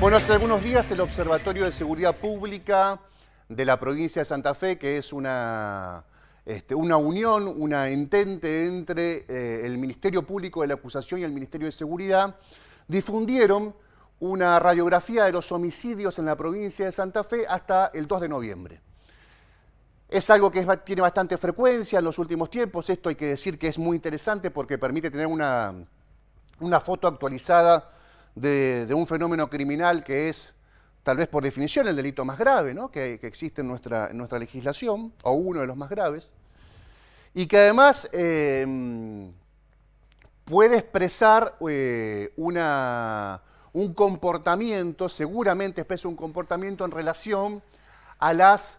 Bueno, hace algunos días el Observatorio de Seguridad Pública de la provincia de Santa Fe, que es una unión, una entente entre el Ministerio Público de la Acusación y el Ministerio de Seguridad, difundieron una radiografía de los homicidios en la provincia de Santa Fe hasta el 2 de noviembre. Es algo que tiene bastante frecuencia en los últimos tiempos. Esto hay que decir que es muy interesante porque permite tener una foto actualizada de un fenómeno criminal que es, tal vez por definición, el delito más grave, ¿no?, que existe en nuestra legislación, o uno de los más graves, y que además puede expresar un comportamiento, seguramente expresa un comportamiento en relación a las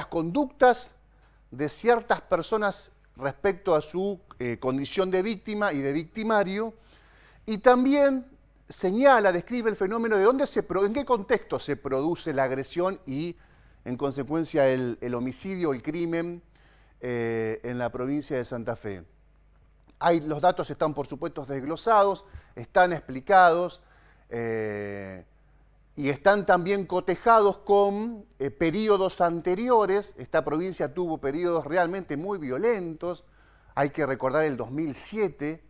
conductas de ciertas personas respecto a su condición de víctima y de victimario, y también señala, describe el fenómeno de en qué contexto se produce la agresión y, en consecuencia, el homicidio, el crimen en la provincia de Santa Fe. Los datos están, por supuesto, desglosados, están explicados y están también cotejados con periodos anteriores. Esta provincia tuvo periodos realmente muy violentos. Hay que recordar el 2007,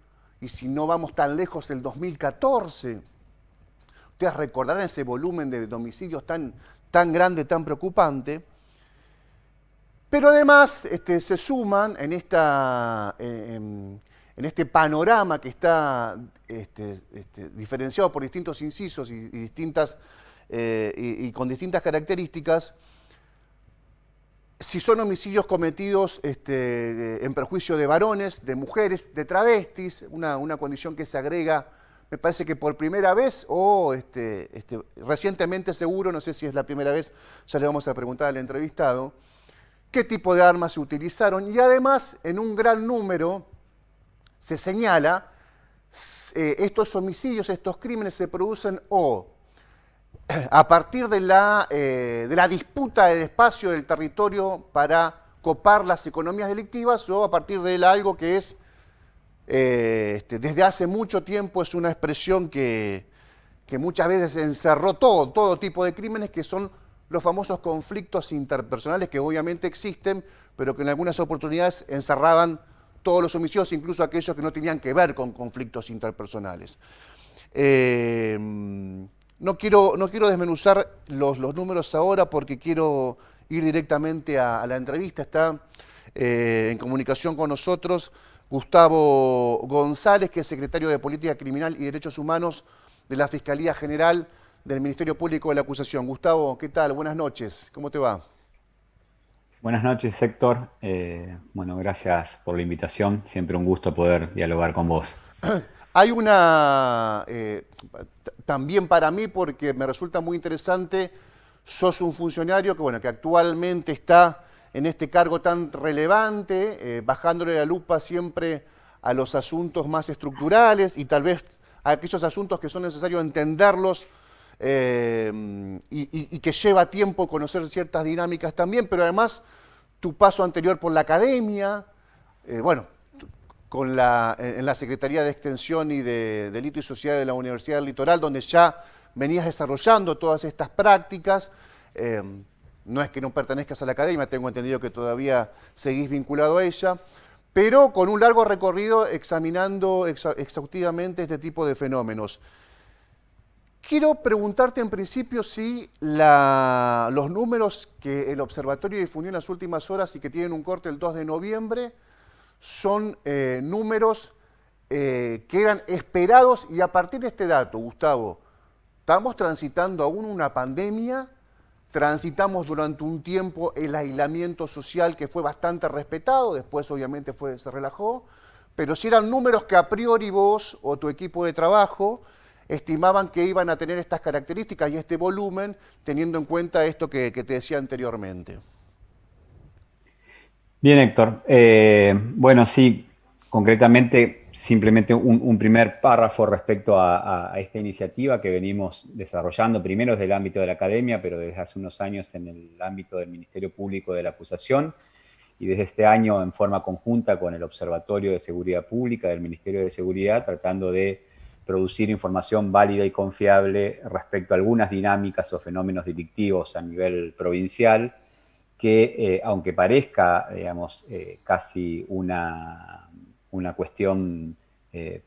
y si no vamos tan lejos, el 2014. Ustedes recordarán ese volumen de homicidios tan grande, tan preocupante. Pero además se suman en este panorama que está diferenciado por distintos incisos y con distintas características. Si son homicidios cometidos en perjuicio de varones, de mujeres, de travestis, una condición que se agrega, me parece que por primera vez, o recientemente seguro, no sé si es la primera vez, ya le vamos a preguntar al entrevistado, qué tipo de armas se utilizaron, y además en un gran número se señala estos homicidios, estos crímenes se producen a partir de la disputa del espacio del territorio para copar las economías delictivas, o a partir de algo que es, desde hace mucho tiempo, es una expresión que muchas veces encerró todo tipo de crímenes, que son los famosos conflictos interpersonales, que obviamente existen, pero que en algunas oportunidades encerraban todos los homicidios, incluso aquellos que no tenían que ver con conflictos interpersonales. No quiero desmenuzar los números ahora porque quiero ir directamente a la entrevista. Está en comunicación con nosotros Gustavo González, que es secretario de Política Criminal y Derechos Humanos de la Fiscalía General del Ministerio Público de la Acusación. Gustavo, ¿qué tal? Buenas noches. ¿Cómo te va? Buenas noches, Héctor. Bueno, gracias por la invitación. Siempre un gusto poder dialogar con vos. Hay también para mí, porque me resulta muy interesante, sos un funcionario que actualmente está en este cargo tan relevante, bajándole la lupa siempre a los asuntos más estructurales y tal vez a aquellos asuntos que son necesarios entenderlos, y que lleva tiempo conocer ciertas dinámicas también, pero además tu paso anterior por la academia, bueno, en la Secretaría de Extensión y de Delito y Sociedad de la Universidad del Litoral, donde ya venías desarrollando todas estas prácticas. Eh, no es que no pertenezcas a la academia, tengo entendido que todavía seguís vinculado a ella, pero con un largo recorrido examinando exhaustivamente este tipo de fenómenos. Quiero preguntarte en principio si los números que el observatorio difundió en las últimas horas y que tienen un corte el 2 de noviembre son números que eran esperados, y a partir de este dato, Gustavo, estamos transitando aún una pandemia, transitamos durante un tiempo el aislamiento social que fue bastante respetado, después obviamente se relajó, pero si eran números que a priori vos o tu equipo de trabajo estimaban que iban a tener estas características y este volumen, teniendo en cuenta esto que te decía anteriormente. Bien, Héctor. Bueno, sí, concretamente, simplemente un primer párrafo respecto a esta iniciativa que venimos desarrollando, primero desde el ámbito de la academia, pero desde hace unos años en el ámbito del Ministerio Público de la Acusación, y desde este año en forma conjunta con el Observatorio de Seguridad Pública del Ministerio de Seguridad, tratando de producir información válida y confiable respecto a algunas dinámicas o fenómenos delictivos a nivel provincial, que aunque parezca, digamos, casi una cuestión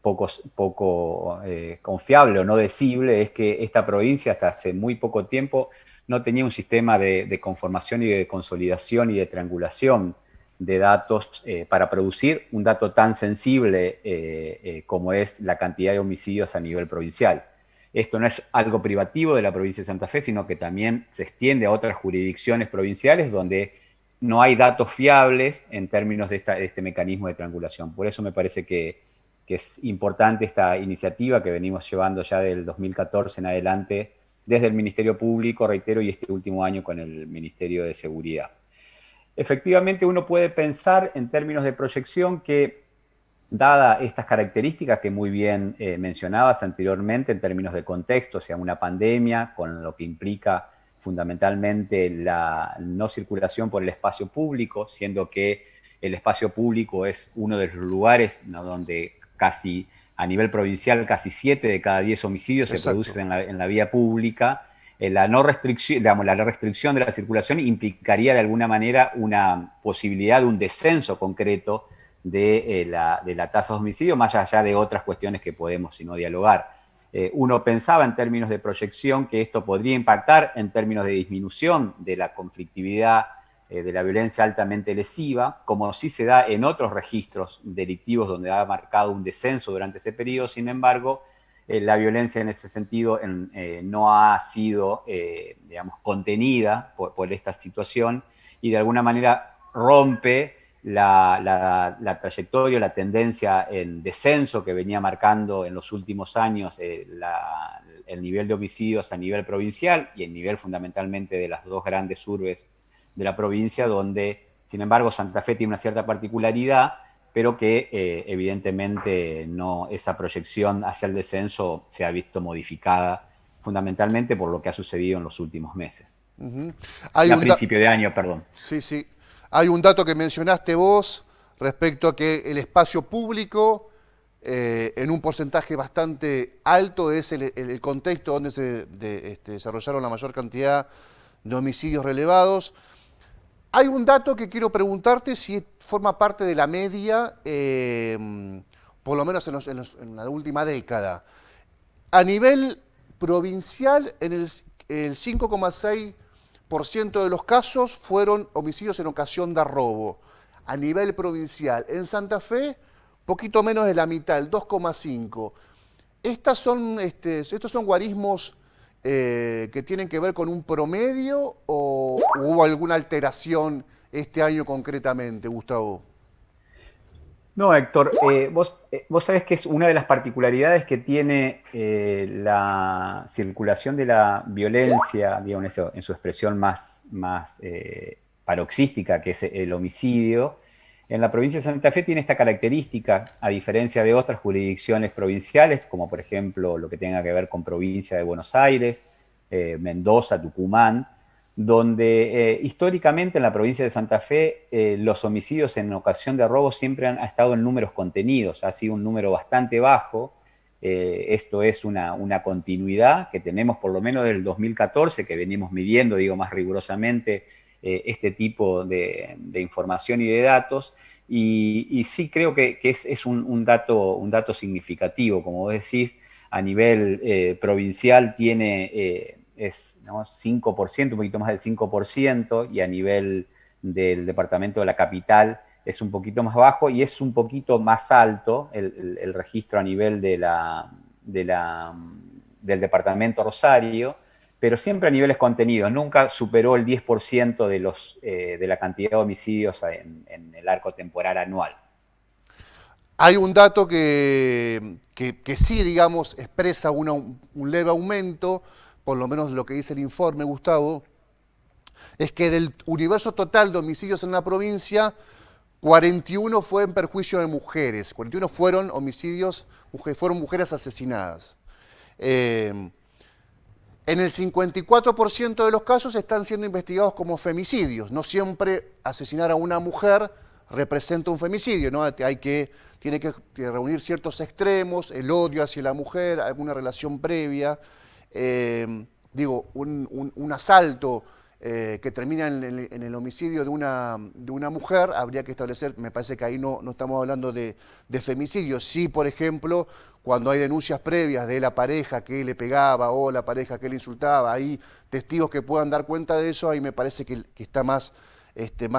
poco confiable o no decible, es que esta provincia hasta hace muy poco tiempo no tenía un sistema de conformación y de consolidación y de triangulación de datos para producir un dato tan sensible como es la cantidad de homicidios a nivel provincial. Esto no es algo privativo de la provincia de Santa Fe, sino que también se extiende a otras jurisdicciones provinciales donde no hay datos fiables en términos de este mecanismo de triangulación. Por eso me parece que es importante esta iniciativa que venimos llevando ya del 2014 en adelante desde el Ministerio Público, reitero, y este último año con el Ministerio de Seguridad. Efectivamente, uno puede pensar en términos de proyección que, dada estas características que muy bien mencionabas anteriormente en términos de contexto, o sea, una pandemia con lo que implica fundamentalmente la no circulación por el espacio público, siendo que el espacio público es uno de los lugares, ¿no?, donde casi a nivel provincial casi 7 de cada 10 homicidios se producen en la vía pública. La no restricción, digamos, la restricción de la circulación implicaría de alguna manera una posibilidad de un descenso concreto de la tasa de homicidio, más allá de otras cuestiones que podemos, si no, dialogar. Uno pensaba en términos de proyección que esto podría impactar en términos de disminución de la conflictividad, de la violencia altamente lesiva, como sí se da en otros registros delictivos donde ha marcado un descenso durante ese periodo. Sin embargo, la violencia en ese sentido no ha sido, digamos, contenida por esta situación y de alguna manera rompe la trayectoria, la tendencia en descenso que venía marcando en los últimos años el nivel de homicidios a nivel provincial y el nivel fundamentalmente de las dos grandes urbes de la provincia, donde, sin embargo, Santa Fe tiene una cierta particularidad, pero que evidentemente esa proyección hacia el descenso se ha visto modificada fundamentalmente por lo que ha sucedido en los últimos meses. A principio de año, perdón. Sí, sí. Hay un dato que mencionaste vos respecto a que el espacio público, en un porcentaje bastante alto, es el contexto donde se desarrollaron la mayor cantidad de homicidios relevados. Hay un dato que quiero preguntarte si forma parte de la media, por lo menos en la última década. A nivel provincial, el 5,6% de los casos fueron homicidios en ocasión de robo. A nivel provincial, en Santa Fe, poquito menos de la mitad, el 2,5%. ¿Estos son guarismos que tienen que ver con un promedio o hubo alguna alteración este año concretamente, Gustavo? No, Héctor, vos sabés que es una de las particularidades que tiene la circulación de la violencia, digamos, en su expresión más paroxística, que es el homicidio. En la provincia de Santa Fe tiene esta característica, a diferencia de otras jurisdicciones provinciales, como por ejemplo lo que tenga que ver con provincia de Buenos Aires, Mendoza, Tucumán, donde históricamente en la provincia de Santa Fe los homicidios en ocasión de robo siempre han estado en números contenidos, ha sido un número bastante bajo. Esto es una continuidad que tenemos por lo menos desde el 2014, que venimos midiendo, digo, más rigurosamente este tipo de información y de datos, y sí creo que es un dato significativo. Como vos decís, a nivel provincial es, ¿no?, 5%, un poquito más del 5%, y a nivel del departamento de la capital es un poquito más bajo, y es un poquito más alto el registro a nivel del departamento Rosario, pero siempre a niveles contenidos. Nunca superó el 10% de la cantidad de homicidios en el arco temporal anual. Hay un dato que sí, digamos, expresa un leve aumento, por lo menos lo que dice el informe, Gustavo, es que del universo total de homicidios en la provincia, 41 fue en perjuicio de mujeres, 41 fueron homicidios, fueron mujeres asesinadas. En el 54% de los casos están siendo investigados como femicidios. No siempre asesinar a una mujer representa un femicidio, ¿no? Tiene que reunir ciertos extremos, el odio hacia la mujer, alguna relación previa, un asalto que termina en el homicidio de una mujer, habría que establecer, me parece que ahí no estamos hablando de femicidio. Sí, por ejemplo, cuando hay denuncias previas de la pareja que le pegaba o la pareja que le insultaba, hay testigos que puedan dar cuenta de eso, ahí me parece que está más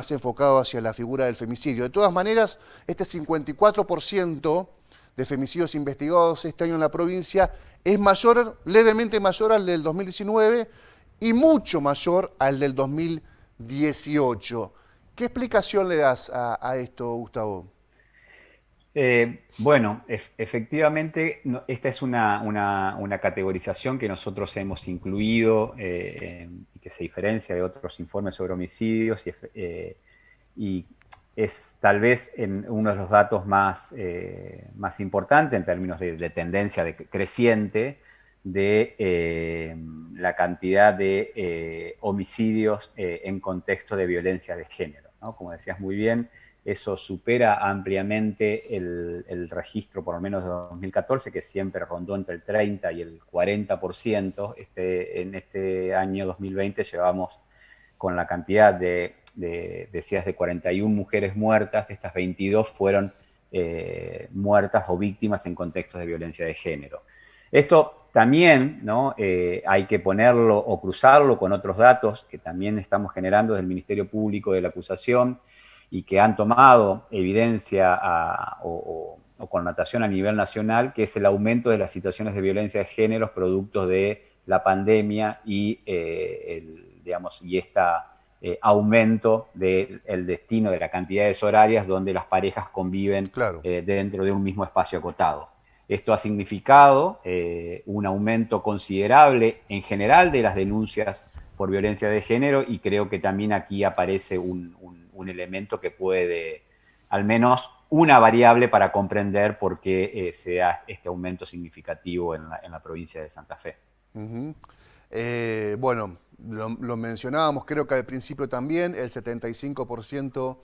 enfocado hacia la figura del femicidio. De todas maneras, este 54% de femicidios investigados este año en la provincia es mayor, levemente mayor al del 2019 y mucho mayor al del 2018. ¿Qué explicación le das a esto, Gustavo? Bueno, efectivamente, esta es una categorización que nosotros hemos incluido y que se diferencia de otros informes sobre homicidios y es tal vez uno de los datos más importantes en términos de tendencia creciente de la cantidad de homicidios en contexto de violencia de género, ¿no? Como decías muy bien, eso supera ampliamente el registro, por lo menos de 2014, que siempre rondó entre el 30 y el 40%. En este año 2020 llevamos con la cantidad decías, de 41 mujeres muertas, estas 22 fueron muertas o víctimas en contextos de violencia de género. Esto también, ¿no? Hay que ponerlo o cruzarlo con otros datos que también estamos generando desde el Ministerio Público de la Acusación y que han tomado evidencia o connotación a nivel nacional, que es el aumento de las situaciones de violencia de género producto de la pandemia y aumento del destino de las cantidades horarias donde las parejas conviven Claro. dentro de un mismo espacio acotado. Esto ha significado un aumento considerable en general de las denuncias por violencia de género y creo que también aquí aparece un elemento que puede, al menos una variable para comprender por qué se da este aumento significativo en la provincia de Santa Fe. Uh-huh. Bueno, lo mencionábamos, creo que al principio también, el 75%,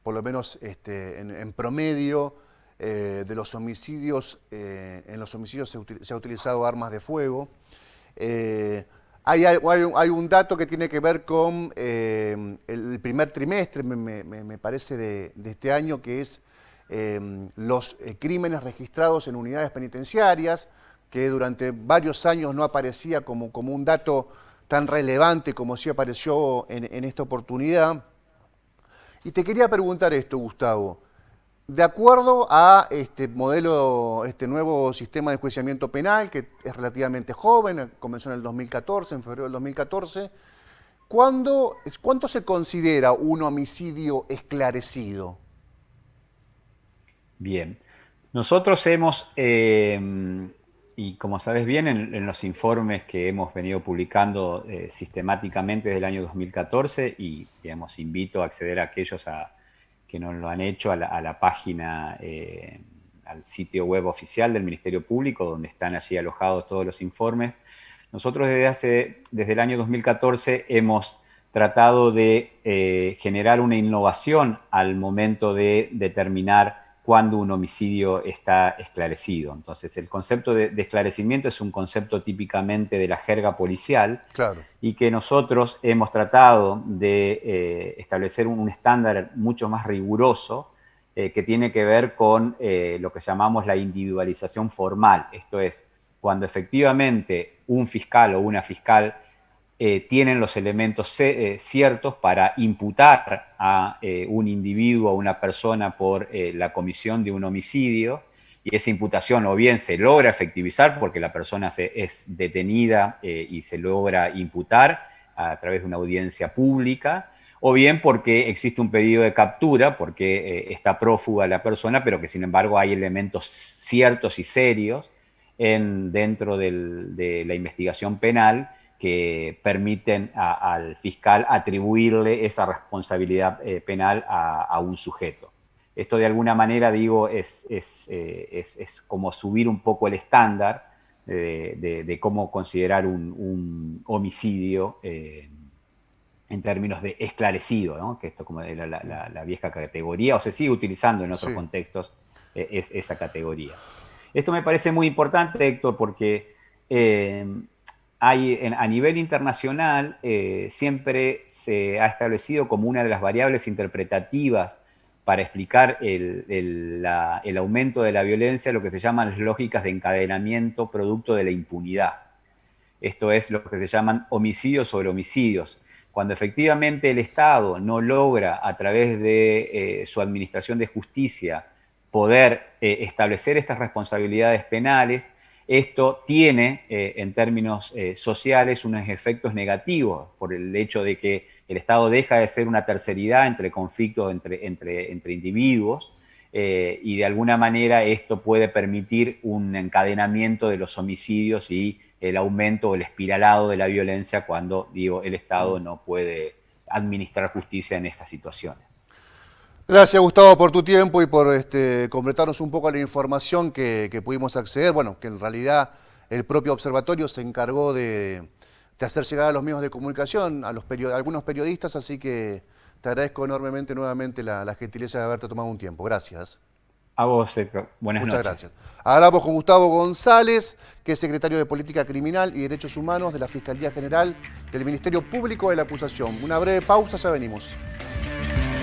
por lo menos en promedio, de los homicidios, en los homicidios se ha utilizado armas de fuego. Hay un dato que tiene que ver con el primer trimestre, me parece, de este año, que es los crímenes registrados en unidades penitenciarias, que durante varios años no aparecía como un dato tan relevante como sí apareció en esta oportunidad. Y te quería preguntar esto, Gustavo. De acuerdo a este modelo, este nuevo sistema de enjuiciamiento penal, que es relativamente joven, comenzó en el 2014, en febrero del 2014, ¿cuánto se considera un homicidio esclarecido? Bien, nosotros hemos, y como sabes bien, en los informes que hemos venido publicando sistemáticamente desde el año 2014, y digamos, invito a acceder a aquellos que no lo han hecho a la página, al sitio web oficial del Ministerio Público, donde están allí alojados todos los informes. Nosotros desde el año 2014 hemos tratado de generar una innovación al momento de determinar cuándo un homicidio está esclarecido. Entonces, el concepto de esclarecimiento es un concepto típicamente de la jerga policial, Claro. y que nosotros hemos tratado de establecer un estándar mucho más riguroso que tiene que ver con lo que llamamos la individualización formal. Esto es, cuando efectivamente un fiscal o una fiscal tienen los elementos ciertos para imputar a un individuo o una persona por la comisión de un homicidio, y esa imputación o bien se logra efectivizar porque la persona es detenida y se logra imputar a través de una audiencia pública, o bien porque existe un pedido de captura, porque está prófuga la persona, pero que sin embargo hay elementos ciertos y serios dentro de la investigación penal que permiten al fiscal atribuirle esa responsabilidad penal a un sujeto. Esto de alguna manera, digo, es como subir un poco el estándar de cómo considerar un homicidio en términos de esclarecido, ¿no? Que esto como era la vieja categoría, o se sigue utilizando en otros Sí. contextos es esa categoría. Esto me parece muy importante, Héctor, porque a nivel internacional siempre se ha establecido como una de las variables interpretativas para explicar el aumento de la violencia lo que se llaman las lógicas de encadenamiento producto de la impunidad. Esto es lo que se llaman homicidios sobre homicidios. Cuando efectivamente el Estado no logra, a través de su administración de justicia, poder establecer estas responsabilidades penales, esto tiene, en términos sociales, unos efectos negativos por el hecho de que el Estado deja de ser una terceridad entre conflictos entre individuos y de alguna manera esto puede permitir un encadenamiento de los homicidios y el aumento o el espiralado de la violencia cuando, digo, el Estado no puede administrar justicia en estas situaciones. Gracias, Gustavo, por tu tiempo y por completarnos un poco la información que pudimos acceder. Bueno, que en realidad el propio observatorio se encargó de hacer llegar a los medios de comunicación, a algunos periodistas, así que te agradezco enormemente nuevamente la gentileza de haberte tomado un tiempo. Gracias. A vos, buenas Muchas noches. gracias. Hablamos con Gustavo González, que es secretario de Política Criminal y Derechos Humanos de la Fiscalía General del Ministerio Público de la Acusación. Una breve pausa, ya venimos.